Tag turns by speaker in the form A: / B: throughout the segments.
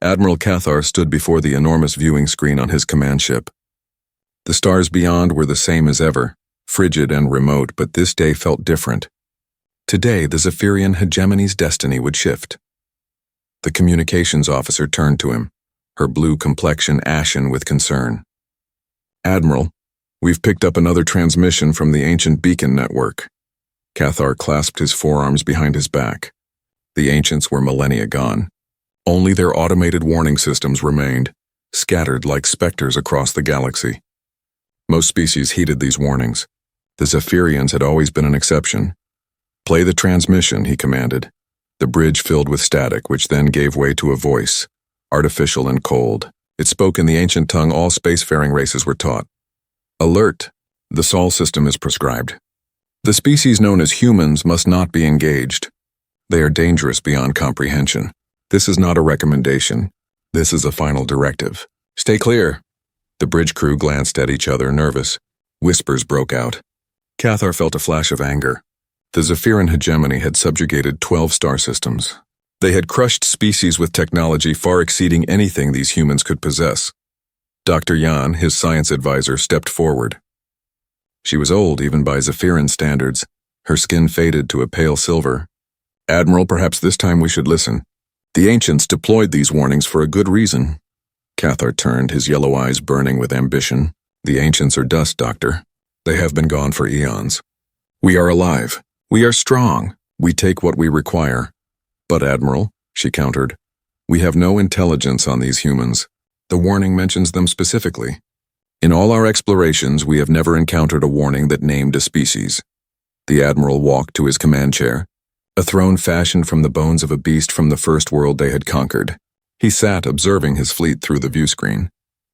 A: Admiral Cathar stood before the enormous viewing screen on his command ship. The stars beyond were the same as ever, frigid and remote, but this day felt different. Today, the Zephyrian hegemony's destiny would shift. The communications officer turned to him, her blue complexion ashen with concern. "Admiral, we've picked up another transmission from the ancient beacon network." Cathar clasped his forearms behind his back. The ancients were millennia gone. Only their automated warning systems remained, scattered like specters across the galaxy. Most species heeded these warnings. The Zephyrians had always been an exception. "Play the transmission," he commanded. The bridge filled with static, which then gave way to a voice, artificial and cold. It spoke in the ancient tongue all spacefaring races were taught. "Alert! The Sol system is prescribed. The species known as humans must not be engaged. They are dangerous beyond comprehension. This is not a recommendation. This is a final directive. Stay clear." The bridge crew glanced at each other, nervous. Whispers broke out. Cathar felt a flash of anger. The Zephyrian hegemony had subjugated 12 star systems. They had crushed species with technology far exceeding anything these humans could possess. Dr. Yan, his science advisor, stepped forward. She was old even by Zephyrian standards. Her skin faded to a pale silver. "Admiral, perhaps this time we should listen. The ancients deployed these warnings for a good reason." Cathar turned, his yellow eyes burning with ambition. "The ancients are dust, Doctor. They have been gone for eons. We are alive. We are strong. We take what we require." "But, Admiral," she countered, "we have no intelligence on these humans. The warning mentions them specifically. In all our explorations, we have never encountered a warning that named a species." The Admiral walked to his command chair, a throne fashioned from the bones of a beast from the first world they had conquered. He sat, observing his fleet through the viewscreen.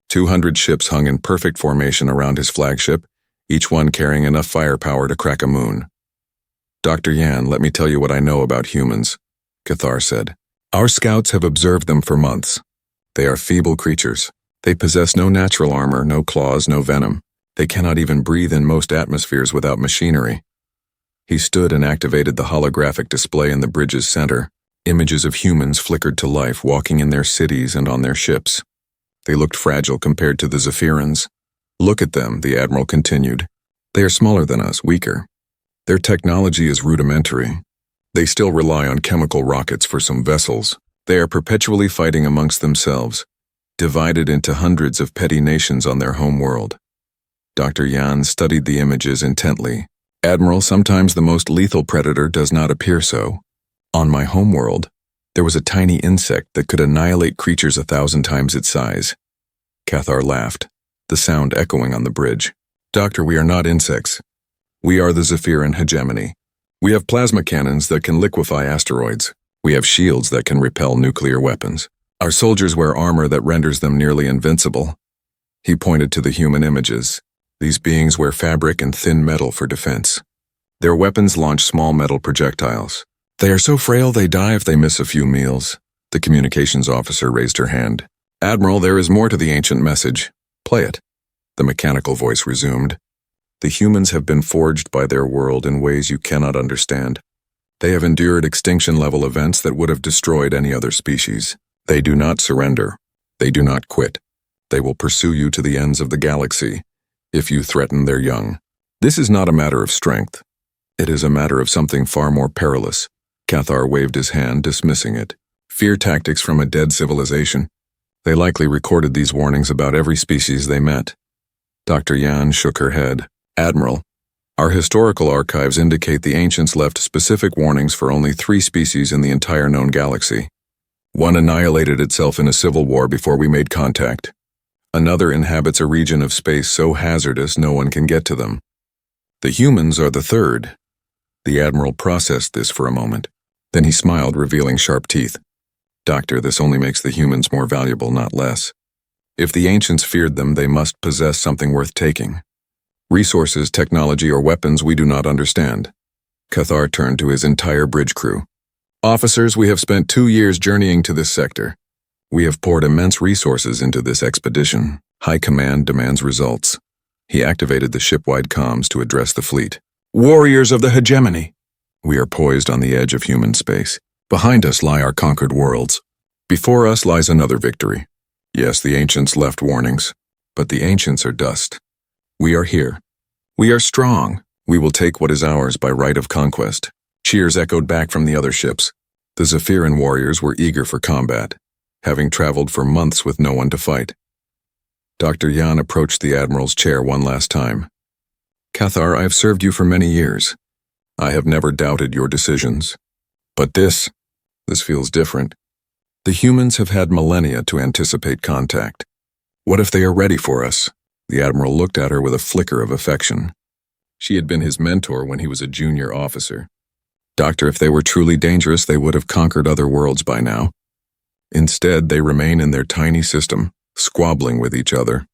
A: 200 ships hung in perfect formation around his flagship, each one carrying enough firepower to crack a moon. "Dr. Yan, let me tell you what I know about humans," Cathar said. "Our scouts have observed them for months. They are feeble creatures. They possess no natural armor, no claws, no venom. They cannot even breathe in most atmospheres without machinery." He stood and activated the holographic display in the bridge's center. Images of humans flickered to life, walking in their cities and on their ships. They looked fragile compared to the Zephyrians. "Look at them," the Admiral continued. "They are smaller than us, weaker. Their technology is rudimentary. They still rely on chemical rockets for some vessels. They are perpetually fighting amongst themselves, divided into hundreds of petty nations on their home world." Dr. Yan studied the images intently. "Admiral, sometimes the most lethal predator does not appear so. On my homeworld, there was a tiny insect that could annihilate creatures 1,000 times its size." Cathar laughed, the sound echoing on the bridge. "Doctor, we are not insects. We are the Zephyrian hegemony. We have plasma cannons that can liquefy asteroids. We have shields that can repel nuclear weapons. Our soldiers wear armor that renders them nearly invincible." He pointed to the human images. "These beings wear fabric and thin metal for defense. Their weapons launch small metal projectiles. They are so frail they die if they miss a few meals." The communications officer raised her hand. "Admiral, there is more to the ancient message. Play it." The mechanical voice resumed. "The humans have been forged by their world in ways you cannot understand. They have endured extinction-level events that would have destroyed any other species. They do not surrender. They do not quit. They will pursue you to the ends of the galaxy if you threaten their young. This is not a matter of strength. It is a matter of something far more perilous." Cathar waved his hand, dismissing it. "Fear tactics from a dead civilization. They likely recorded these warnings about every species they met." Dr. Yan shook her head. "Admiral, our historical archives indicate the ancients left specific warnings for only 3 species in the entire known galaxy. One annihilated itself in a civil war before we made contact. Another inhabits a region of space so hazardous no one can get to them. The humans are the third." The Admiral processed this for a moment. Then he smiled, revealing sharp teeth. "Doctor, this only makes the humans more valuable, not less. If the ancients feared them, they must possess something worth taking. Resources, technology, or weapons we do not understand." Cathar turned to his entire bridge crew. "Officers, we have spent 2 years journeying to this sector. We have poured immense resources into this expedition. High Command demands results." He activated the ship-wide comms to address the fleet. "Warriors of the hegemony! We are poised on the edge of human space. Behind us lie our conquered worlds. Before us lies another victory. Yes, the ancients left warnings, but the ancients are dust. We are here. We are strong. We will take what is ours by right of conquest. Cheers echoed back from the other ships. The Zephyran warriors were eager for combat, having traveled for months with no one to fight. Dr. Yan approached the Admiral's chair one last time. Cathar, I have served you for many years. I have never doubted your decisions. But this feels different. The humans have had millennia to anticipate contact. What if they are ready for us? The Admiral looked at her with a flicker of affection. She had been his mentor when he was a junior officer. Doctor, if they were truly dangerous, they would have conquered other worlds by now. Instead, they remain in their tiny system, squabbling with each other.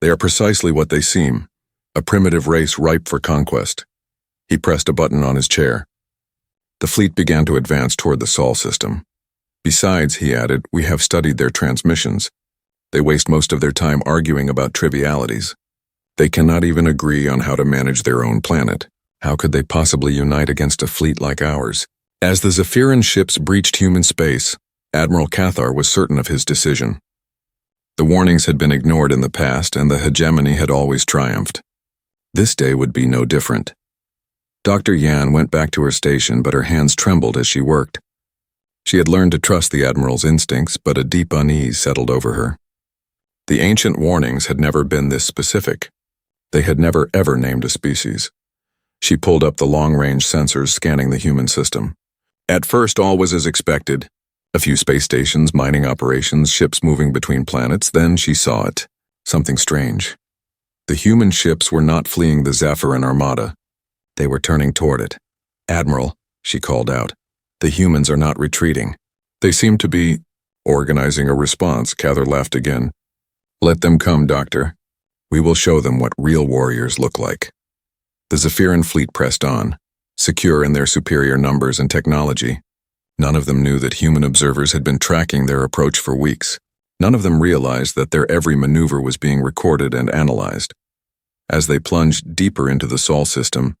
A: They are precisely what they seem, a primitive race ripe for conquest. He pressed a button on his chair. The fleet began to advance toward the Sol system. Besides, he added, we have studied their transmissions. They waste most of their time arguing about trivialities. They cannot even agree on how to manage their own planet. How could they possibly unite against a fleet like ours? As the Zephyran ships breached human space, Admiral Cathar was certain of his decision. The warnings had been ignored in the past, and the hegemony had always triumphed. This day would be no different. Dr. Yan went back to her station, but her hands trembled as she worked. She had learned to trust the Admiral's instincts, but a deep unease settled over her. The ancient warnings had never been this specific. They had never ever named a species. She pulled up the long-range sensors scanning the human system. At first, all was as expected. A few space stations, mining operations, ships moving between planets. Then she saw it. Something strange. The human ships were not fleeing the Zephyran armada. They were turning toward it. Admiral, she called out, the humans are not retreating. They seem to be organizing a response. Cathar laughed again. Let them come, Doctor. We will show them what real warriors look like. The Zephyran fleet pressed on, secure in their superior numbers and technology. None of them knew that human observers had been tracking their approach for weeks. None of them realized that their every maneuver was being recorded and analyzed. As they plunged deeper into the Sol system,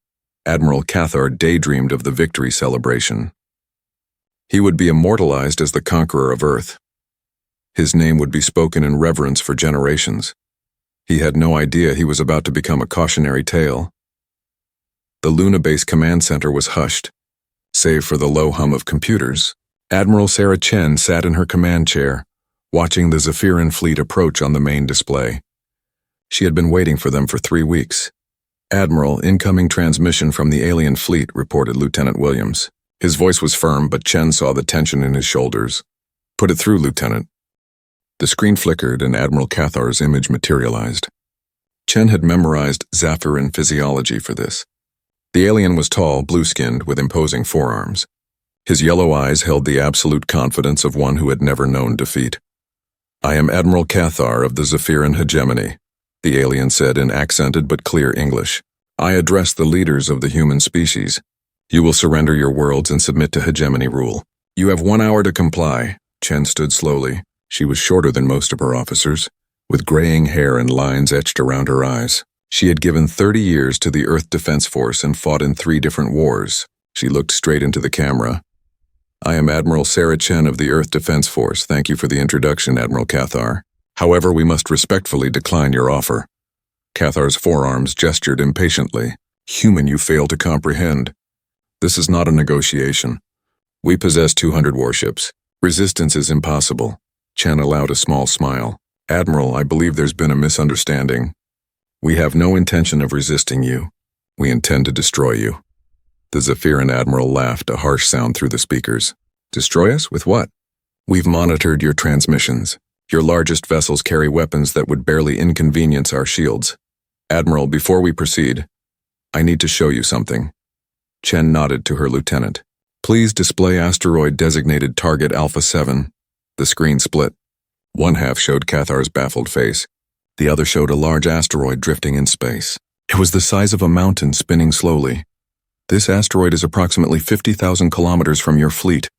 A: Admiral Cathar daydreamed of the victory celebration. He would be immortalized as the conqueror of Earth. His name would be spoken in reverence for generations. He had no idea he was about to become a cautionary tale. The Luna Base command center was hushed. Save for the low hum of computers, Admiral Sarah Chen sat in her command chair, watching the Zephyran fleet approach on the main display. She had been waiting for them for 3 weeks. Admiral, incoming transmission from the alien fleet, reported Lieutenant Williams. His voice was firm, but Chen saw the tension in his shoulders. Put it through, Lieutenant. The screen flickered and Admiral Cathar's image materialized. Chen had memorized Zephyran physiology for this. The alien was tall, blue-skinned, with imposing forearms. His yellow eyes held the absolute confidence of one who had never known defeat. I am Admiral Cathar of the Zephyran hegemony, the alien said in accented but clear English. I address the leaders of the human species. You will surrender your worlds and submit to hegemony rule. You have 1 hour to comply. Chen stood slowly. She was shorter than most of her officers, with graying hair and lines etched around her eyes. She had given 30 years to the Earth Defense Force and fought in 3 different wars. She looked straight into the camera. I am Admiral Sarah Chen of the Earth Defense Force. Thank you for the introduction, Admiral Cathar. However, we must respectfully decline your offer. Cathar's forearms gestured impatiently. Human, you fail to comprehend. This is not a negotiation. We possess 200 warships. Resistance is impossible. Chen allowed a small smile. Admiral, I believe there's been a misunderstanding. We have no intention of resisting you. We intend to destroy you. The Zephyran Admiral laughed, a harsh sound through the speakers. Destroy us? With what? We've monitored your transmissions. Your largest vessels carry weapons that would barely inconvenience our shields. Admiral, before we proceed, I need to show you something. Chen nodded to her lieutenant. Please display asteroid designated target Alpha 7. The screen split. One half showed Cathar's baffled face. The other showed a large asteroid drifting in space. It was the size of a mountain spinning slowly. This asteroid is approximately 50,000 kilometers from your fleet,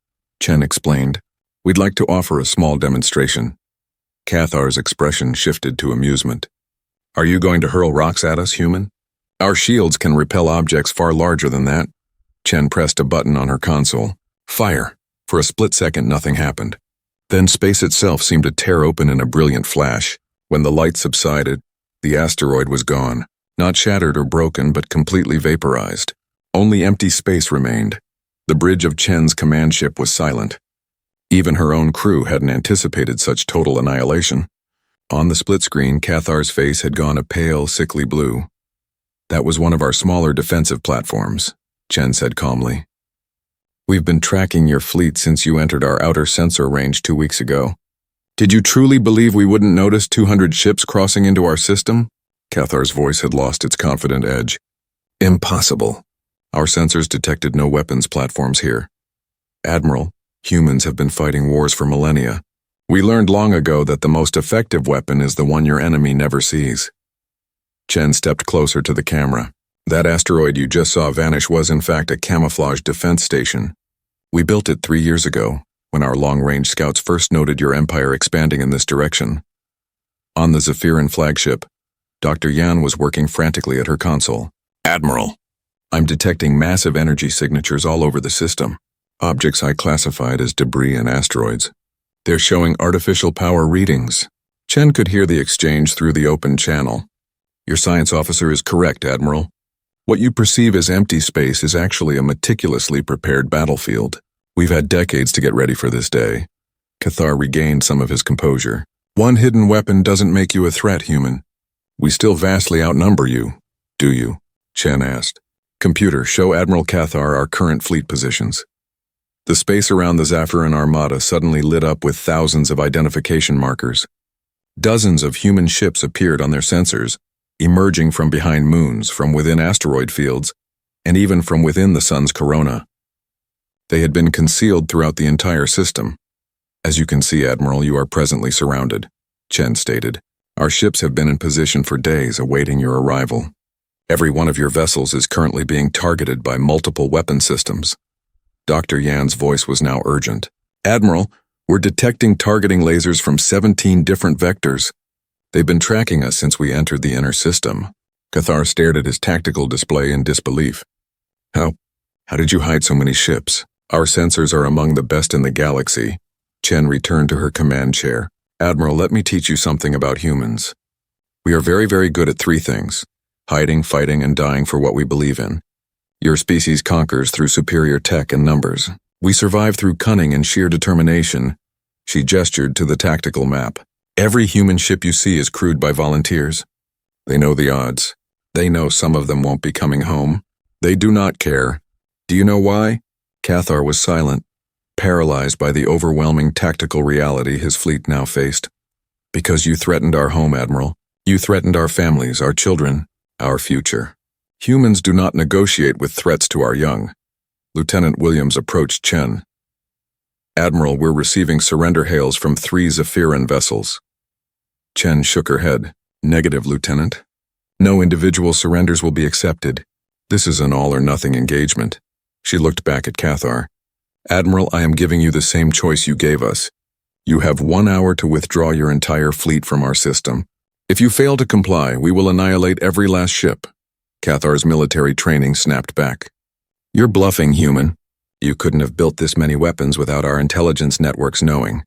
A: Chen explained. We'd like to offer a small demonstration. Cathar's expression shifted to amusement. Are you going to hurl rocks at us, human? Our shields can repel objects far larger than that. Chen pressed a button on her console. Fire. For a split second, nothing happened. Then space itself seemed to tear open in a brilliant flash. When the light subsided, the asteroid was gone, not shattered or broken, but completely vaporized. Only empty space remained. The bridge of Chen's command ship was silent. Even her own crew hadn't anticipated such total annihilation. On the split screen, Cathar's face had gone a pale, sickly blue. "That was one of our smaller defensive platforms," Chen said calmly. "We've been tracking your fleet since you entered our outer sensor range 2 weeks ago. Did you truly believe we wouldn't notice 200 ships crossing into our system?" Cathar's voice had lost its confident edge. "Impossible. Our sensors detected no weapons platforms here. Admiral, humans have been fighting wars for millennia. We learned long ago that the most effective weapon is the one your enemy never sees." Chen stepped closer to the camera. "That asteroid you just saw vanish was in fact a camouflage defense station. We built it 3 years ago, when our long-range scouts first noted your empire expanding in this direction." On the Zephyrin flagship, Dr. Yan was working frantically at her console. "Admiral, I'm detecting massive energy signatures all over the system. Objects I classified as debris and asteroids. They're showing artificial power readings." Chen could hear the exchange through the open channel. "Your science officer is correct, Admiral. What you perceive as empty space is actually a meticulously prepared battlefield. We've had decades to get ready for this day." Cathar regained some of his composure. "One hidden weapon doesn't make you a threat, human. We still vastly outnumber you, do you?" Chen asked. "Computer, show Admiral Cathar our current fleet positions." The space around the Zephyrin Armada suddenly lit up with thousands of identification markers. Dozens of human ships appeared on their sensors, emerging from behind moons, from within asteroid fields, and even from within the sun's corona. They had been concealed throughout the entire system. "As you can see, Admiral, you are presently surrounded," Chen stated. "Our ships have been in position for days, awaiting your arrival. Every one of your vessels is currently being targeted by multiple weapon systems." Dr. Yan's voice was now urgent. "Admiral, we're detecting targeting lasers from 17 different vectors. They've been tracking us since we entered the inner system." Cathar stared at his tactical display in disbelief. How did you hide so many ships? Our sensors are among the best in the galaxy." Chen returned to her command chair. "Admiral, let me teach you something about humans. We are very, very good at 3 things: hiding, fighting, and dying for what we believe in. Your species conquers through superior tech and numbers. We survive through cunning and sheer determination." She gestured to the tactical map. "Every human ship you see is crewed by volunteers. They know the odds. They know some of them won't be coming home. They do not care. Do you know why?" Cathar was silent, paralyzed by the overwhelming tactical reality his fleet now faced. "Because you threatened our home, Admiral. You threatened our families, our children, our future. Humans do not negotiate with threats to our young." Lieutenant Williams approached Chen. "Admiral, we're receiving surrender hails from 3 Zephyrin vessels." Chen shook her head. "Negative, Lieutenant. No individual surrenders will be accepted. This is an all-or-nothing engagement." She looked back at Cathar. "Admiral, I am giving you the same choice you gave us. You have 1 hour to withdraw your entire fleet from our system. If you fail to comply, we will annihilate every last ship." Cathar's military training snapped back. "You're bluffing, human. You couldn't have built this many weapons without our intelligence networks knowing."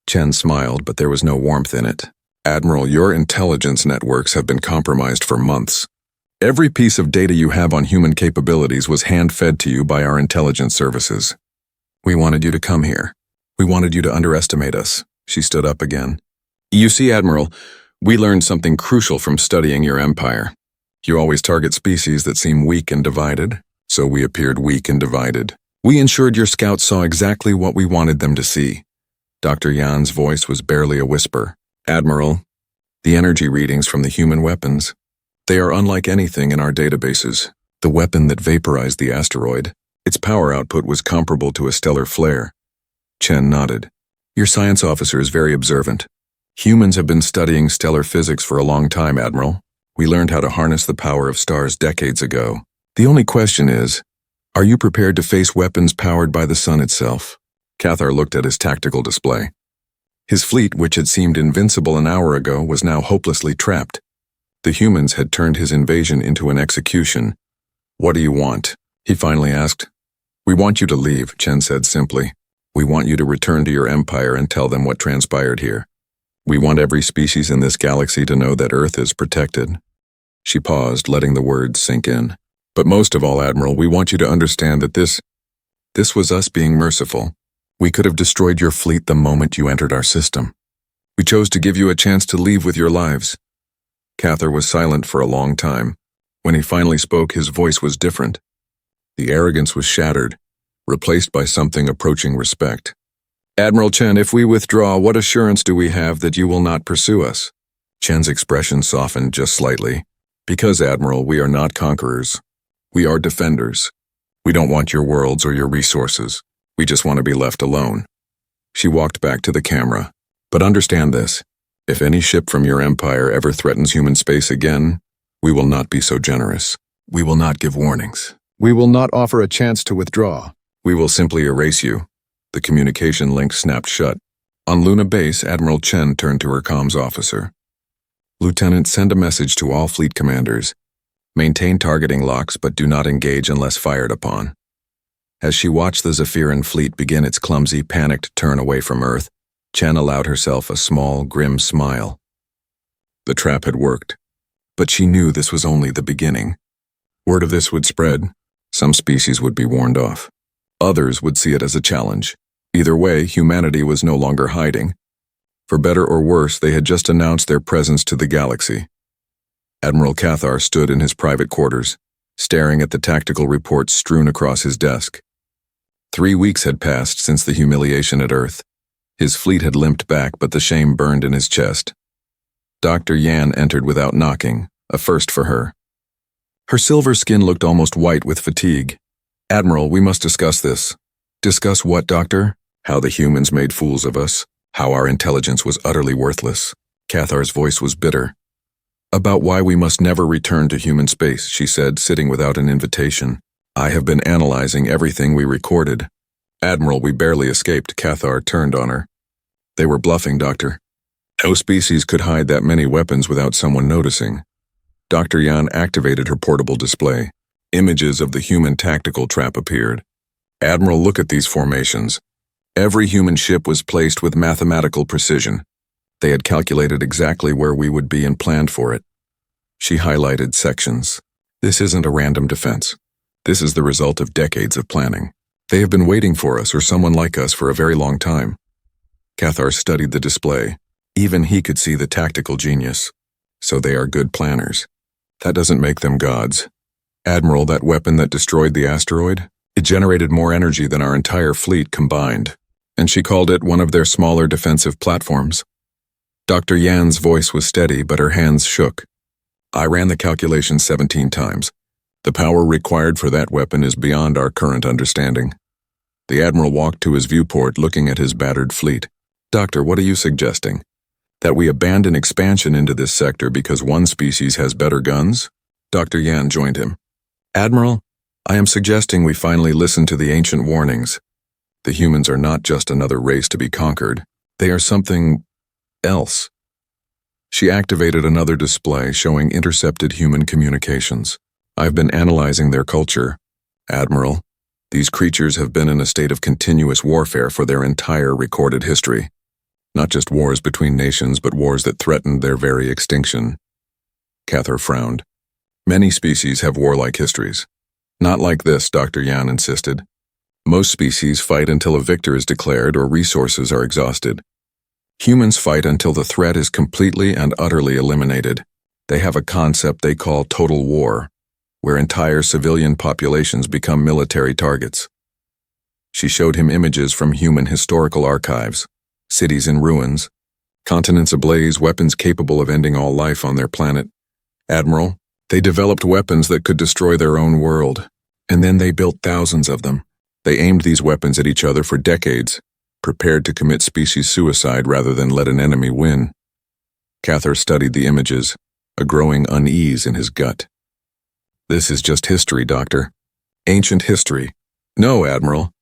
A: Chen smiled, but there was no warmth in it. "Admiral, your intelligence networks have been compromised for months. Every piece of data you have on human capabilities was hand-fed to you by our intelligence services. We wanted you to come here. We wanted you to underestimate us." She stood up again. "You see, Admiral, we learned something crucial from studying your empire. You always target species that seem weak and divided, so we appeared weak and divided. We ensured your scouts saw exactly what we wanted them to see." Dr. Yan's voice was barely a whisper. "Admiral, the energy readings from the human weapons, they are unlike anything in our databases. The weapon that vaporized the asteroid, its power output was comparable to a stellar flare." Chen nodded. "Your science officer is very observant. Humans have been studying stellar physics for a long time, Admiral. We learned how to harness the power of stars decades ago. The only question is, are you prepared to face weapons powered by the sun itself?" Cathar looked at his tactical display. His fleet, which had seemed invincible an hour ago, was now hopelessly trapped. The humans had turned his invasion into an execution. "What do you want?" he finally asked. "We want you to leave," Chen said simply. We want you to return to your empire and tell them what transpired here. We want every species in this galaxy to know that Earth is protected." She paused, letting the words sink in. "But most of all, Admiral, we want you to understand that this was us being merciful. We could have destroyed your fleet the moment you entered our system. We chose to give you a chance to leave with your lives." Cathar was silent for a long time. When he finally spoke, his voice was different. The arrogance was shattered, replaced by something approaching respect. "Admiral Chen, if we withdraw, what assurance do we have that you will not pursue us?" Chen's expression softened just slightly. "Because, Admiral, we are not conquerors. We are defenders. We don't want your worlds or your resources. We just want to be left alone." She walked back to the camera. "But understand this. If any ship from your empire ever threatens human space again, we will not be so generous. We will not give warnings. We will not offer a chance to withdraw. We will simply erase you." The communication link snapped shut. On Luna Base, Admiral Chen turned to her comms officer. "Lieutenant, send a message to all fleet commanders. Maintain targeting locks, but do not engage unless fired upon." As she watched the Zephyran fleet begin its clumsy, panicked turn away from Earth, Chen allowed herself a small, grim smile. The trap had worked, but she knew this was only the beginning. Word of this would spread. Some species would be warned off. Others would see it as a challenge. Either way, humanity was no longer hiding. For better or worse, they had just announced their presence to the galaxy. Admiral Cathar stood in his private quarters, staring at the tactical reports strewn across his desk. 3 weeks had passed since the humiliation at Earth. His fleet had limped back, but the shame burned in his chest. Dr. Yan entered without knocking, a first for her. Her silver skin looked almost white with fatigue. "Admiral, we must discuss this." "Discuss what, Doctor?" "How the humans made fools of us. How our intelligence was utterly worthless." Cathar's voice was bitter. "About why we must never return to human space," she said, sitting without an invitation. "I have been analyzing everything we recorded." "Admiral, we barely escaped." Cathar turned on her. "They were bluffing, Doctor. No species could hide that many weapons without someone noticing." Dr. Yan activated her portable display. Images of the human tactical trap appeared. "Admiral, look at these formations. Every human ship was placed with mathematical precision. They had calculated exactly where we would be and planned for it." She highlighted sections. "This isn't a random defense. This is the result of decades of planning. They have been waiting for us or someone like us for a very long time." Cathar studied the display. Even he could see the tactical genius. So they are good planners. That doesn't make them gods. "Admiral, that weapon that destroyed the asteroid, it generated more energy than our entire fleet combined, and she called it one of their smaller defensive platforms." Dr. Yan's voice was steady, but her hands shook. "I ran the calculation 17 times. The power required for that weapon is beyond our current understanding." The Admiral walked to his viewport, looking at his battered fleet. "Doctor, what are you suggesting? That we abandon expansion into this sector because one species has better guns?" Dr. Yan joined him. "Admiral, I am suggesting we finally listen to the ancient warnings. The humans are not just another race to be conquered. They are something else." She activated another display showing intercepted human communications. "I've been analyzing their culture. Admiral, these creatures have been in a state of continuous warfare for their entire recorded history. Not just wars between nations, but wars that threatened their very extinction." Cathar frowned. "Many species have warlike histories. Not like this," Dr. Yan insisted. "Most species fight until a victor is declared or resources are exhausted. Humans fight until the threat is completely and utterly eliminated. They have a concept they call total war, where entire civilian populations become military targets." She showed him images from human historical archives. Cities in ruins, continents ablaze, weapons capable of ending all life on their planet. "Admiral, they developed weapons that could destroy their own world, and then they built thousands of them. They aimed these weapons at each other for decades, prepared to commit species suicide rather than let an enemy win." Cathar studied the images, a growing unease in his gut. "This is just history, Doctor. Ancient history." "No, Admiral.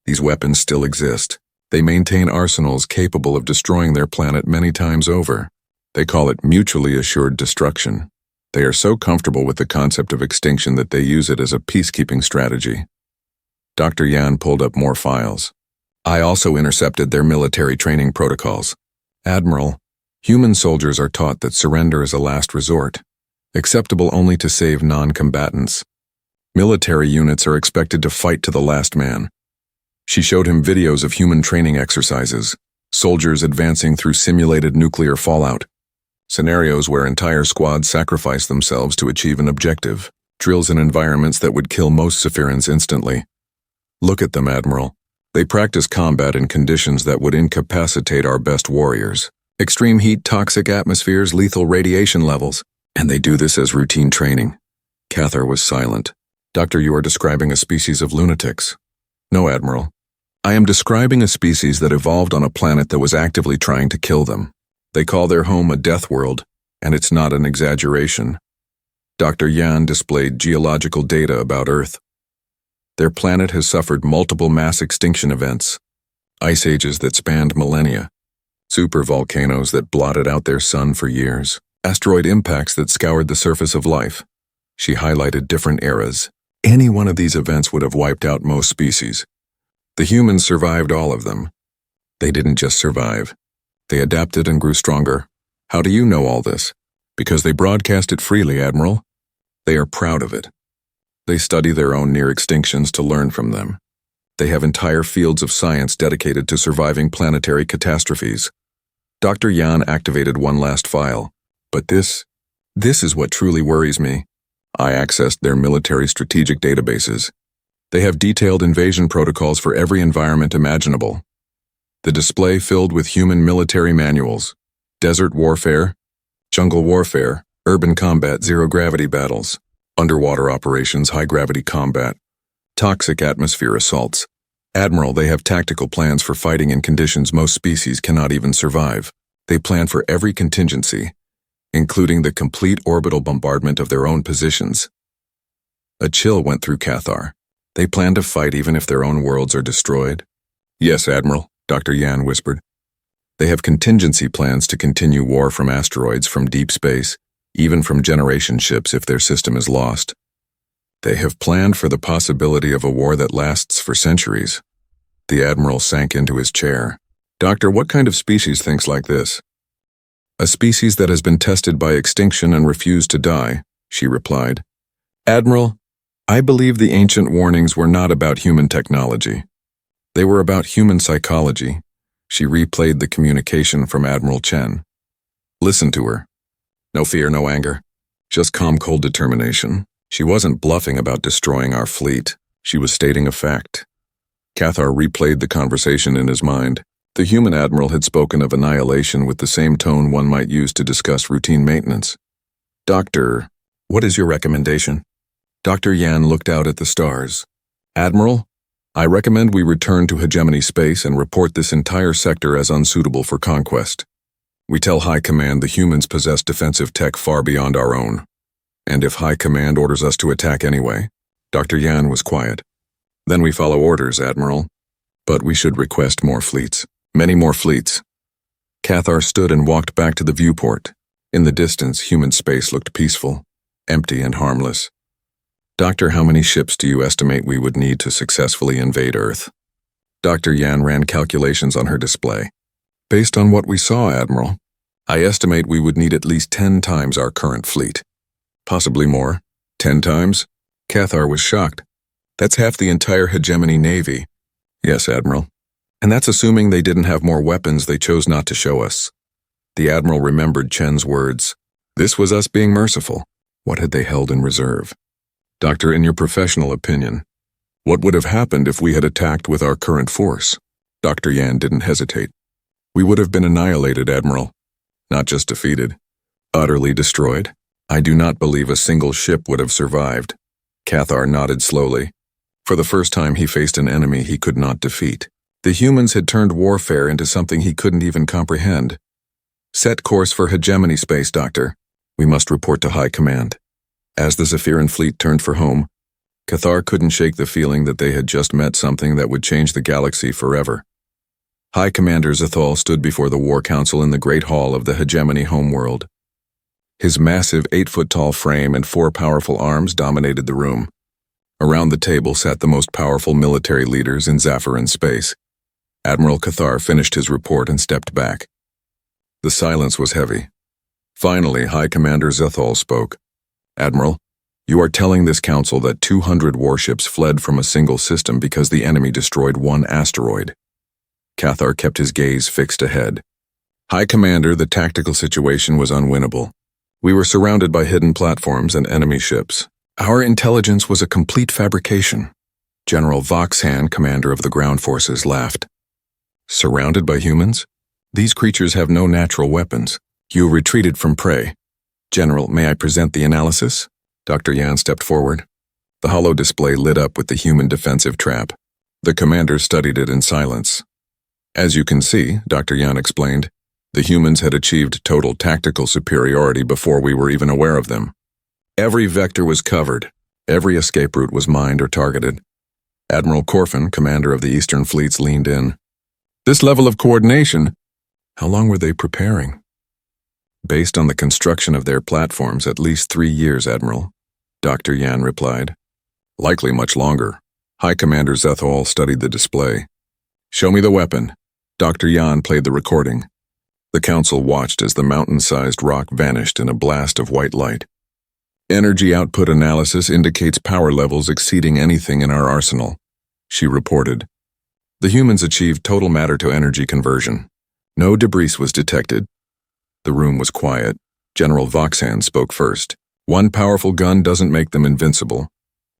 A: These weapons still exist. They maintain arsenals capable of destroying their planet many times over. They call it mutually assured destruction. They are so comfortable with the concept of extinction that they use it as a peacekeeping strategy." Dr. Yan pulled up more files. I also intercepted their military training protocols. Admiral, human soldiers are taught that surrender is a last resort, acceptable only to save non-combatants. Military units are expected to fight to the last man. She showed him videos of human training exercises, soldiers advancing through simulated nuclear fallout, scenarios where entire squads sacrifice themselves to achieve an objective, drills in environments that would kill most Zephyrans instantly. Look at them, Admiral. They practice combat in conditions that would incapacitate our best warriors. Extreme heat, toxic atmospheres, lethal radiation levels. And they do this as routine training. Cathar was silent. Doctor, you are describing a species of lunatics. No, Admiral. I am describing a species that evolved on a planet that was actively trying to kill them. They call their home a death world, and it's not an exaggeration. Dr. Yan displayed geological data about Earth. Their planet has suffered multiple mass extinction events, ice ages that spanned millennia, supervolcanoes that blotted out their sun for years, asteroid impacts that scoured the surface of life. She highlighted different eras. Any one of these events would have wiped out most species. The humans survived all of them. They didn't just survive. They adapted and grew stronger. How do you know all this? Because they broadcast it freely, Admiral. They are proud of it. They study their own near extinctions to learn from them. They have entire fields of science dedicated to surviving planetary catastrophes. Dr. Yan activated one last file. But this is what truly worries me. I accessed their military strategic databases. They have detailed invasion protocols for every environment imaginable. The display filled with human military manuals, desert warfare, jungle warfare, urban combat, zero-gravity battles, underwater operations, high-gravity combat, toxic atmosphere assaults. Admiral, they have tactical plans for fighting in conditions most species cannot even survive. They plan for every contingency, including the complete orbital bombardment of their own positions. A chill went through Cathar. They plan to fight even if their own worlds are destroyed? Yes, Admiral, Dr. Yan whispered. They have contingency plans to continue war from asteroids, from deep space, even from generation ships if their system is lost. They have planned for the possibility of a war that lasts for centuries. The Admiral sank into his chair. Doctor, what kind of species thinks like this? A species that has been tested by extinction and refused to die, she replied. Admiral, I believe the ancient warnings were not about human technology. They were about human psychology. She replayed the communication from Admiral Chen. Listen to her. No fear, no anger. Just calm, cold determination. She wasn't bluffing about destroying our fleet. She was stating a fact. Cathar replayed the conversation in his mind. The human admiral had spoken of annihilation with the same tone one might use to discuss routine maintenance. Doctor, what is your recommendation? Dr. Yan looked out at the stars. Admiral, I recommend we return to hegemony space and report this entire sector as unsuitable for conquest. We tell High Command the humans possess defensive tech far beyond our own. And if High Command orders us to attack anyway, Dr. Yan was quiet. Then we follow orders, Admiral. But we should request more fleets. Many more fleets. Cathar stood and walked back to the viewport. In the distance, human space looked peaceful, empty and harmless. Doctor, how many ships do you estimate we would need to successfully invade Earth? Dr. Yan ran calculations on her display. Based on what we saw, Admiral, I estimate we would need at least 10 times our current fleet. Possibly more. 10 times? Cathar was shocked. That's half the entire hegemony navy. Yes, Admiral. And that's assuming they didn't have more weapons they chose not to show us. The Admiral remembered Chen's words. This was us being merciful. What had they held in reserve? Doctor, in your professional opinion, what would have happened if we had attacked with our current force? Dr. Yan didn't hesitate. We would have been annihilated, Admiral. Not just defeated. Utterly destroyed. I do not believe a single ship would have survived. Cathar nodded slowly. For the first time he faced an enemy he could not defeat. The humans had turned warfare into something he couldn't even comprehend. Set course for hegemony space, Doctor. We must report to High Command. As the Zephyran fleet turned for home, Cathar couldn't shake the feeling that they had just met something that would change the galaxy forever. High Commander Zathal stood before the War Council in the Great Hall of the Hegemony homeworld. His massive 8-foot-tall frame and 4 powerful arms dominated the room. Around the table sat the most powerful military leaders in Zephyran space. Admiral Cathar finished his report and stepped back. The silence was heavy. Finally, High Commander Zethal spoke. Admiral, you are telling this council that 200 warships fled from a single system because the enemy destroyed one asteroid. Cathar kept his gaze fixed ahead. High Commander, the tactical situation was unwinnable. We were surrounded by hidden platforms and enemy ships. Our intelligence was a complete fabrication. General Voxhan, commander of the ground forces, laughed. Surrounded by humans? These creatures have no natural weapons. You retreated from prey. General, may I present the analysis? Dr. Yan stepped forward. The holo display lit up with the human defensive trap. The commander studied it in silence. As you can see, Dr. Yan explained, the humans had achieved total tactical superiority before we were even aware of them. Every vector was covered. Every escape route was mined or targeted. Admiral Corfin, commander of the Eastern Fleets, leaned in. This level of coordination, how long were they preparing? Based on the construction of their platforms, at least 3 years, Admiral, Dr. Yan replied. Likely much longer. High Commander Zethal studied the display. Show me the weapon. Dr. Yan played the recording. The council watched as the mountain-sized rock vanished in a blast of white light. Energy output analysis indicates power levels exceeding anything in our arsenal, she reported. The humans achieved total matter-to-energy conversion. No debris was detected. The room was quiet. General Voxhan spoke first. One powerful gun doesn't make them invincible.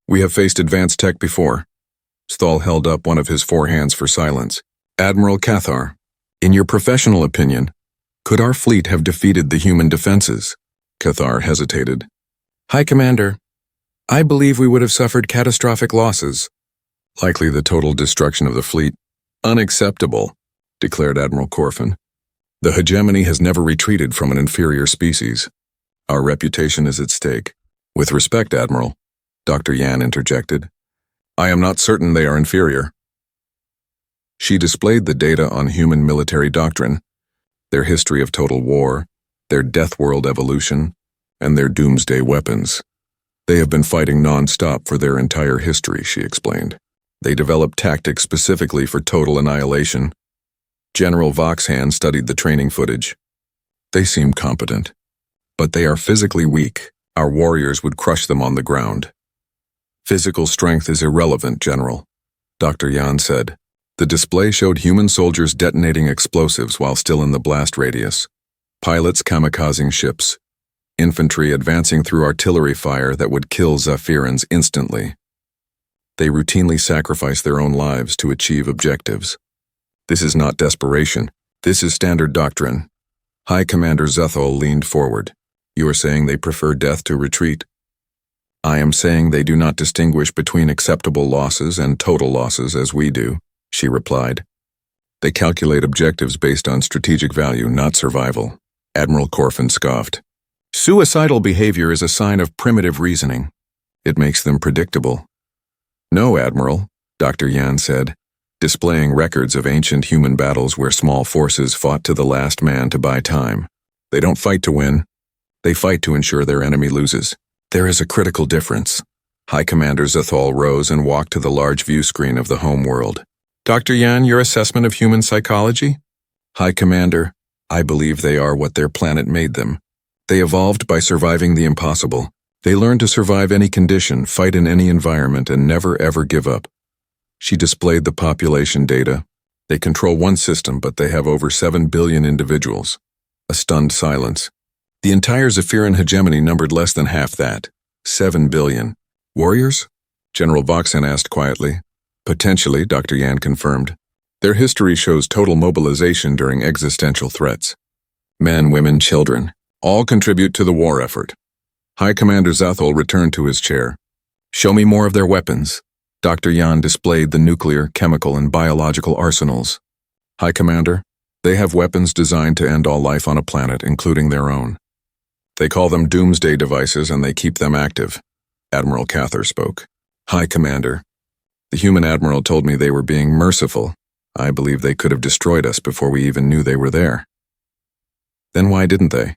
A: We have faced advanced tech before. Sthal held up one of his forehands for silence. Admiral Cathar, in your professional opinion, could our fleet have defeated the human defenses? Cathar hesitated. High Commander, I believe we would have suffered catastrophic losses. Likely the total destruction of the fleet. Unacceptable, declared Admiral Corfin. The hegemony has never retreated from an inferior species. Our reputation is at stake. With respect, Admiral, Dr. Yan interjected, I am not certain they are inferior. She displayed the data on human military doctrine, their history of total war, their death world evolution, and their doomsday weapons. They have been fighting non-stop for their entire history, she explained. They developed tactics specifically for total annihilation. General Voxhan studied the training footage. They seem competent, but they are physically weak. Our warriors would crush them on the ground. Physical strength is irrelevant, General, Dr. Yan said. The display showed human soldiers detonating explosives while still in the blast radius, pilots kamikazing ships, infantry advancing through artillery fire that would kill Zephyrans instantly. They routinely sacrifice their own lives to achieve objectives. This is not desperation. This is standard doctrine. High Commander Zethal leaned forward. You are saying they prefer death to retreat? I am saying they do not distinguish between acceptable losses and total losses as we do, she replied. They calculate objectives based on strategic value, not survival. Admiral Corfin scoffed. Suicidal behavior is a sign of primitive reasoning. It makes them predictable. No, Admiral, Dr. Yan said, displaying records of ancient human battles where small forces fought to the last man to buy time. They don't fight to win. They fight to ensure their enemy loses. There is a critical difference. High Commander Zethal rose and walked to the large view screen of the home world. Dr. Yan, your assessment of human psychology? High Commander, I believe they are what their planet made them. They evolved by surviving the impossible. They learned to survive any condition, fight in any environment, and never ever give up. She displayed the population data. They control one system, but they have over 7 billion individuals. A stunned silence. The entire Zephyran hegemony numbered less than half that. 7 billion. Warriors? General Voxhan asked quietly. Potentially, Dr. Yan confirmed. Their history shows total mobilization during existential threats. Men, women, children, all contribute to the war effort. High Commander Zethal returned to his chair. Show me more of their weapons. Dr. Yan displayed the nuclear, chemical, and biological arsenals. High Commander, they have weapons designed to end all life on a planet, including their own. They call them doomsday devices and they keep them active. Admiral Cathar spoke. High Commander, the human admiral told me they were being merciful. I believe they could have destroyed us before we even knew they were there. Then why didn't they?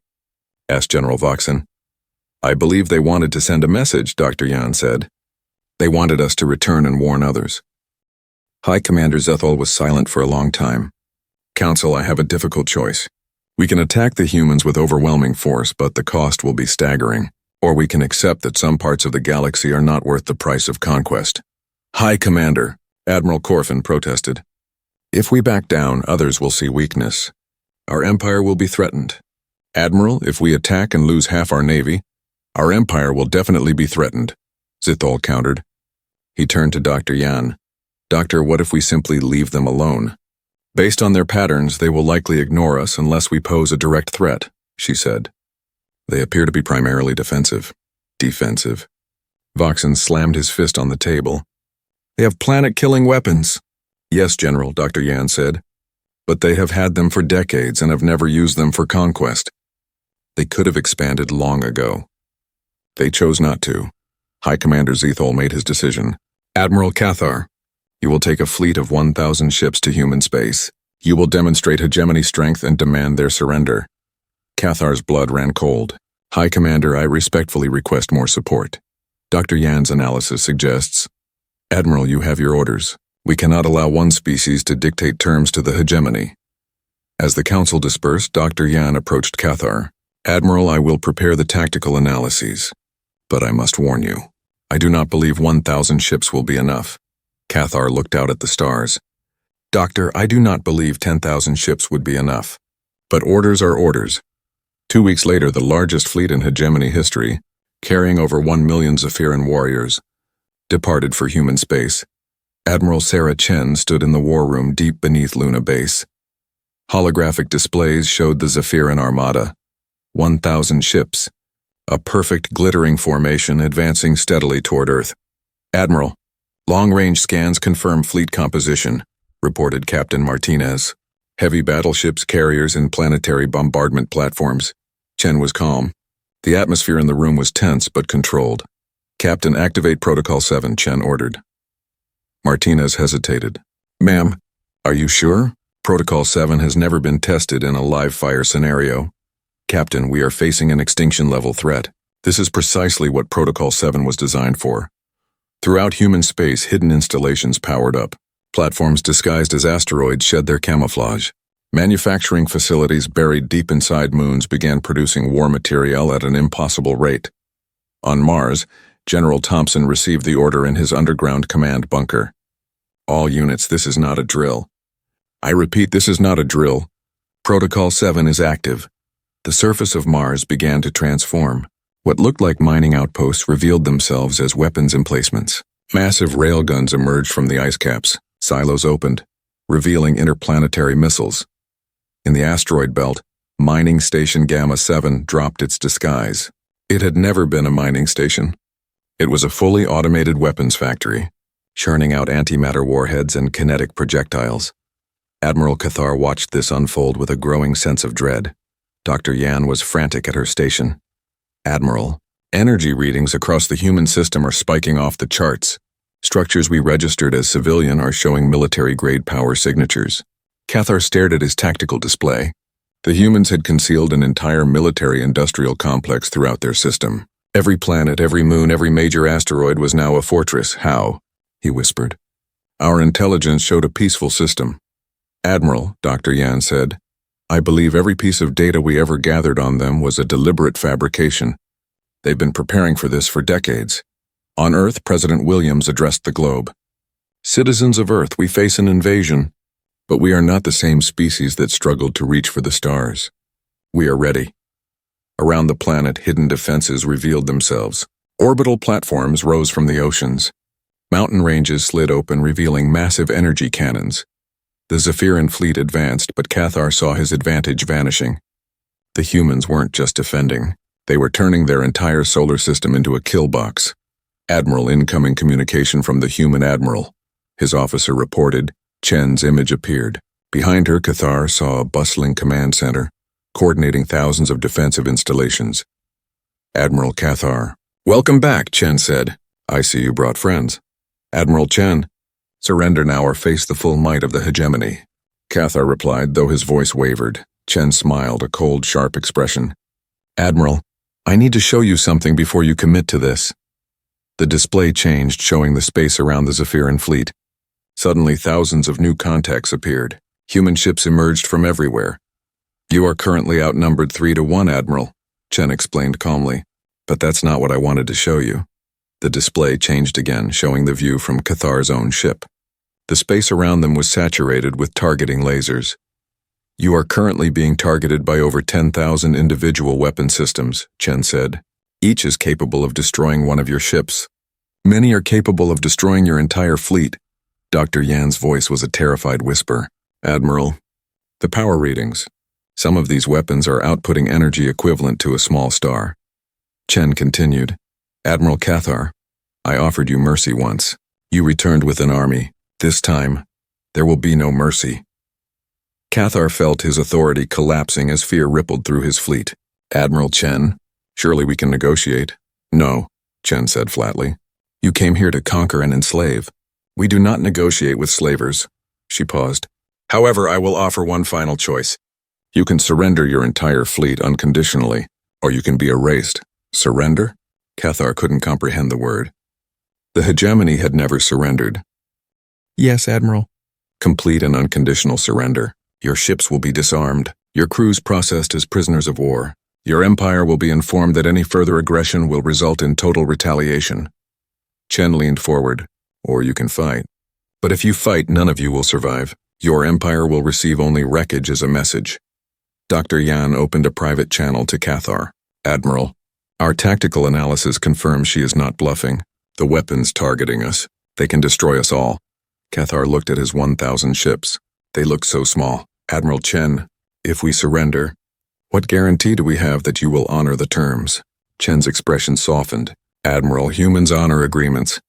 A: Asked General Voxhan. I believe they wanted to send a message, Dr. Yan said. They wanted us to return and warn others. High Commander Zethal was silent for a long time. Council, I have a difficult choice. We can attack the humans with overwhelming force, but the cost will be staggering. Or we can accept that some parts of the galaxy are not worth the price of conquest. High Commander, Admiral Corfin protested. If we back down, others will see weakness. Our empire will be threatened. Admiral, if we attack and lose half our navy, our empire will definitely be threatened, Zethal countered. He turned to Dr. Yan. Doctor, what if we simply leave them alone? Based on their patterns, they will likely ignore us unless we pose a direct threat, she said. They appear to be primarily defensive. Defensive. Voxen slammed his fist on the table. They have planet-killing weapons. Yes, General, Dr. Yan said. But they have had them for decades and have never used them for conquest. They could have expanded long ago. They chose not to. High Commander Zethal made his decision. Admiral Cathar, you will take a fleet of 1,000 ships to human space. You will demonstrate hegemony strength and demand their surrender. Cathar's blood ran cold. High Commander, I respectfully request more support. Dr. Yan's analysis suggests, Admiral, you have your orders. We cannot allow one species to dictate terms to the hegemony. As the council dispersed, Dr. Yan approached Cathar. Admiral, I will prepare the tactical analyses. But I must warn you, I do not believe 1,000 ships will be enough. Cathar looked out at the stars. Doctor, I do not believe 10,000 ships would be enough. But orders are orders. 2 weeks later, the largest fleet in hegemony history, carrying over 1 million Zephyran warriors, departed for human space. Admiral Sarah Chen stood in the war room deep beneath Luna Base. Holographic displays showed the Zephyran Armada, 1,000 ships, a perfect glittering formation advancing steadily toward Earth. Admiral, long-range scans confirm fleet composition, reported Captain Martinez. Heavy battleships, carriers, and planetary bombardment platforms. Chen was calm. The atmosphere in the room was tense but controlled. Captain, activate Protocol 7, Chen ordered. Martinez hesitated. Ma'am, are you sure? Protocol 7 has never been tested in a live-fire scenario. Captain, we are facing an extinction-level threat. This is precisely what Protocol 7 was designed for. Throughout human space, hidden installations powered up. Platforms disguised as asteroids shed their camouflage. Manufacturing facilities buried deep inside moons began producing war material at an impossible rate. On Mars, General Thompson received the order in his underground command bunker. All units, this is not a drill. I repeat, this is not a drill. Protocol 7 is active. The surface of Mars began to transform. What looked like mining outposts revealed themselves as weapons emplacements. Massive railguns emerged from the ice caps. Silos opened, revealing interplanetary missiles. In the asteroid belt, Mining Station Gamma 7 dropped its disguise. It had never been a mining station. It was a fully automated weapons factory, churning out antimatter warheads and kinetic projectiles. Admiral Cathar watched this unfold with a growing sense of dread. Dr. Yan was frantic at her station. Admiral, energy readings across the human system are spiking off the charts. Structures we registered as civilian are showing military-grade power signatures. Cathar stared at his tactical display. The humans had concealed an entire military-industrial complex throughout their system. Every planet, every moon, every major asteroid was now a fortress. How? He whispered. Our intelligence showed a peaceful system. Admiral, Dr. Yan said, I believe every piece of data we ever gathered on them was a deliberate fabrication. They've been preparing for this for decades. On Earth, President Williams addressed the globe. Citizens of Earth, we face an invasion, but we are not the same species that struggled to reach for the stars. We are ready. Around the planet, hidden defenses revealed themselves. Orbital platforms rose from the oceans. Mountain ranges slid open, revealing massive energy cannons. The Zephyran fleet advanced, but Cathar saw his advantage vanishing. The humans weren't just defending. They were turning their entire solar system into a kill box. Admiral, incoming communication from the human admiral. His officer reported. Chen's image appeared. Behind her, Cathar saw a bustling command center, coordinating thousands of defensive installations. Admiral Cathar. Welcome back, Chen said. I see you brought friends. Admiral Chen. Surrender now or face the full might of the hegemony. Cathar replied, though his voice wavered. Chen smiled, a cold, sharp expression. Admiral, I need to show you something before you commit to this. The display changed, showing the space around the Zephyran fleet. Suddenly, thousands of new contacts appeared. Human ships emerged from everywhere. You are currently outnumbered 3-1, Admiral, Chen explained calmly. But that's not what I wanted to show you. The display changed again, showing the view from Cathar's own ship. The space around them was saturated with targeting lasers. You are currently being targeted by over 10,000 individual weapon systems, Chen said. Each is capable of destroying one of your ships. Many are capable of destroying your entire fleet. Dr. Yan's voice was a terrified whisper. Admiral, the power readings. Some of these weapons are outputting energy equivalent to a small star. Chen continued. Admiral Cathar, I offered you mercy once. You returned with an army. This time, there will be no mercy. Cathar felt his authority collapsing as fear rippled through his fleet. Admiral Chen, surely we can negotiate. No, Chen said flatly. You came here to conquer and enslave. We do not negotiate with slavers. She paused. However, I will offer one final choice. You can surrender your entire fleet unconditionally, or you can be erased. Surrender? Cathar couldn't comprehend the word. The hegemony had never surrendered. Yes, Admiral. Complete and unconditional surrender. Your ships will be disarmed, your crews processed as prisoners of war. Your empire will be informed that any further aggression will result in total retaliation. Chen leaned forward. Or you can fight. But if you fight, none of you will survive. Your empire will receive only wreckage as a message. Dr. Yan opened a private channel to Cathar. Admiral, our tactical analysis confirms she is not bluffing. The weapons targeting us. They can destroy us all. Cathar looked at his 1,000 ships. They look so small. Admiral Chen, if we surrender, what guarantee do we have that you will honor the terms? Chen's expression softened. Admiral, humans honor agreements.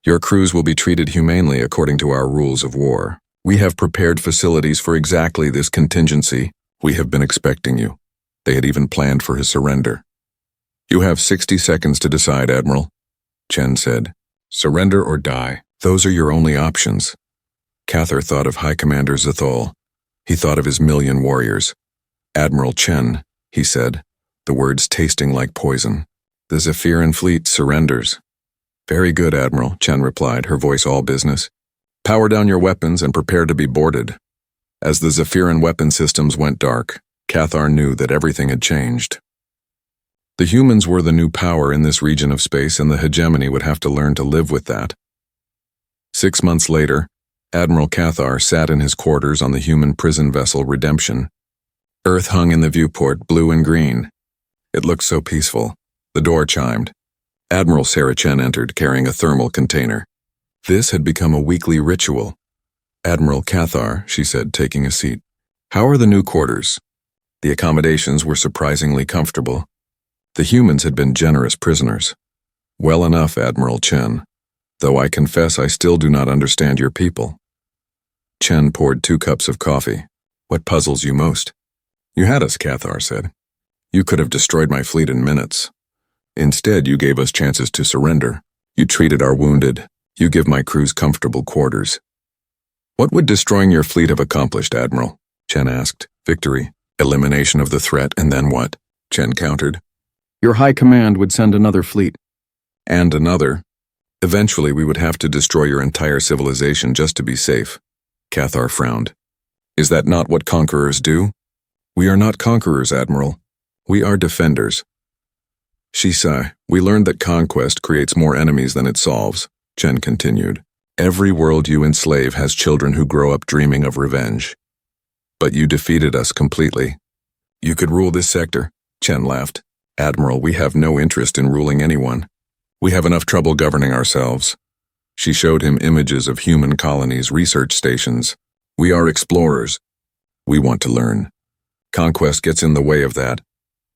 A: Your crews will be treated humanely according to our rules of war. We have prepared facilities for exactly this contingency. We have been expecting you. They had even planned for his surrender. You have 60 seconds to decide, Admiral, Chen said. Surrender or die. Those are your only options. Cathar thought of High Commander Zathol. He thought of his 1,000,000 warriors. Admiral Chen, he said, the words tasting like poison. The Zephyrian fleet surrenders. Very good, Admiral, Chen replied, her voice all business. Power down your weapons and prepare to be boarded. As the Zephyrian weapon systems went dark, Cathar knew that everything had changed. The humans were the new power in this region of space, and the hegemony would have to learn to live with that. 6 months later, Admiral Cathar sat in his quarters on the human prison vessel Redemption. Earth hung in the viewport, blue and green. It looked so peaceful. The door chimed. Admiral Sarah Chen entered, carrying a thermal container. This had become a weekly ritual. Admiral Cathar, she said, taking a seat. How are the new quarters? The accommodations were surprisingly comfortable. The humans had been generous prisoners. Well enough, Admiral Chen, though I confess I still do not understand your people. Chen poured 2 cups of coffee. What puzzles you most? You had us, Cathar said. You could have destroyed my fleet in minutes. Instead, you gave us chances to surrender. You treated our wounded. You give my crews comfortable quarters. What would destroying your fleet have accomplished, Admiral? Chen asked. Victory, elimination of the threat, and then what? Chen countered. Your high command would send another fleet. And another. Eventually, we would have to destroy your entire civilization just to be safe. Cathar frowned. Is that not what conquerors do? We are not conquerors, Admiral. We are defenders. She sighed. We learned that conquest creates more enemies than it solves, Chen continued. Every world you enslave has children who grow up dreaming of revenge. But you defeated us completely. You could rule this sector, Chen laughed. Admiral, we have no interest in ruling anyone. We have enough trouble governing ourselves. She showed him images of human colonies, research stations. We are explorers. We want to learn. Conquest gets in the way of that.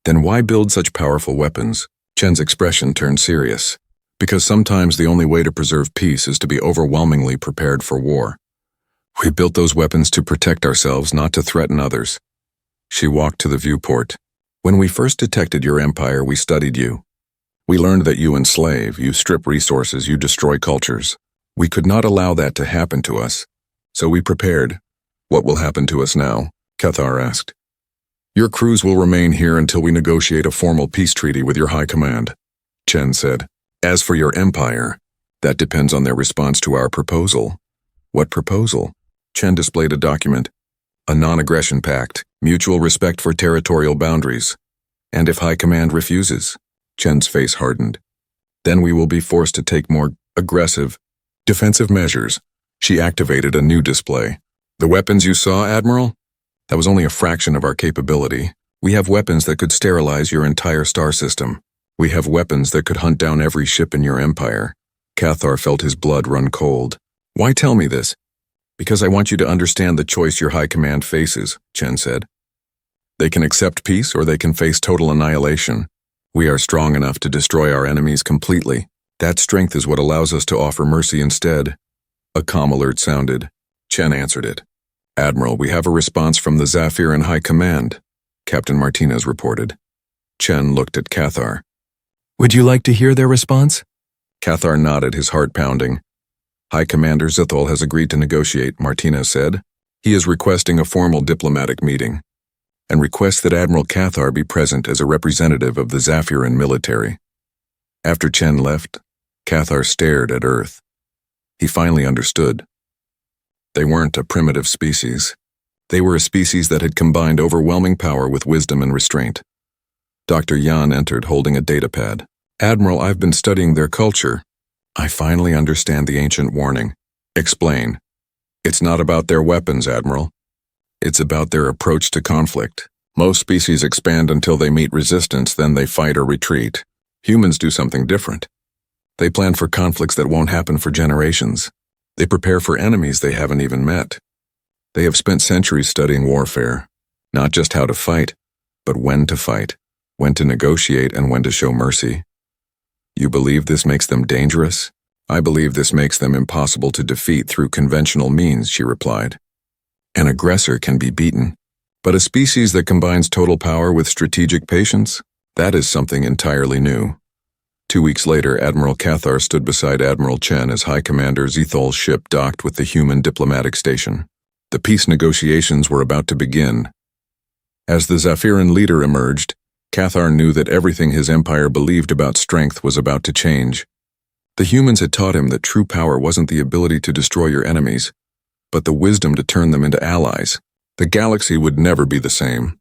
A: Then why build such powerful weapons? Chen's expression turned serious. Because sometimes the only way to preserve peace is to be overwhelmingly prepared for war. We built those weapons to protect ourselves, not to threaten others. She walked to the viewport. When we first detected your empire, we studied you. We learned that you enslave, you strip resources, you destroy cultures. We could not allow that to happen to us. So we prepared. What will happen to us now? Cathar asked. Your crews will remain here until we negotiate a formal peace treaty with your high command, Chen said. As for your empire, that depends on their response to our proposal. What proposal? Chen displayed a document. A non-aggression pact, mutual respect for territorial boundaries. And if High Command refuses? Chen's face hardened. Then we will be forced to take more aggressive, defensive measures. She activated a new display. The weapons you saw, Admiral? That was only a fraction of our capability. We have weapons that could sterilize your entire star system. We have weapons that could hunt down every ship in your empire. Cathar felt his blood run cold. Why tell me this? Because I want you to understand the choice your High Command faces, Chen said. They can accept peace or they can face total annihilation. We are strong enough to destroy our enemies completely. That strength is what allows us to offer mercy instead. A calm alert sounded. Chen answered it. Admiral, we have a response from the Zaphiran High Command, Captain Martinez reported. Chen looked at Cathar. Would you like to hear their response? Cathar nodded, his heart pounding. High Commander Zithal has agreed to negotiate, Martinez said. He is requesting a formal diplomatic meeting, and requests that Admiral Cathar be present as a representative of the Zaphiran military. After Chen left, Cathar stared at Earth. He finally understood. They weren't a primitive species. They were a species that had combined overwhelming power with wisdom and restraint. Dr. Yan entered holding a datapad. Admiral, I've been studying their culture. I finally understand the ancient warning. Explain. It's not about their weapons, Admiral. It's about their approach to conflict. Most species expand until they meet resistance, then they fight or retreat. Humans do something different. They plan for conflicts that won't happen for generations. They prepare for enemies they haven't even met. They have spent centuries studying warfare, not just how to fight, but when to fight, when to negotiate, and when to show mercy. You believe this makes them dangerous? I believe this makes them impossible to defeat through conventional means, she replied. An aggressor can be beaten, but a species that combines total power with strategic patience, that is something entirely new. 2 weeks later, Admiral Cathar stood beside Admiral Chen as High Commander Zithal's ship docked with the human diplomatic station. The peace negotiations were about to begin. As the Zaphiran leader emerged, Cathar knew that everything his empire believed about strength was about to change. The humans had taught him that true power wasn't the ability to destroy your enemies, but the wisdom to turn them into allies. The galaxy would never be the same.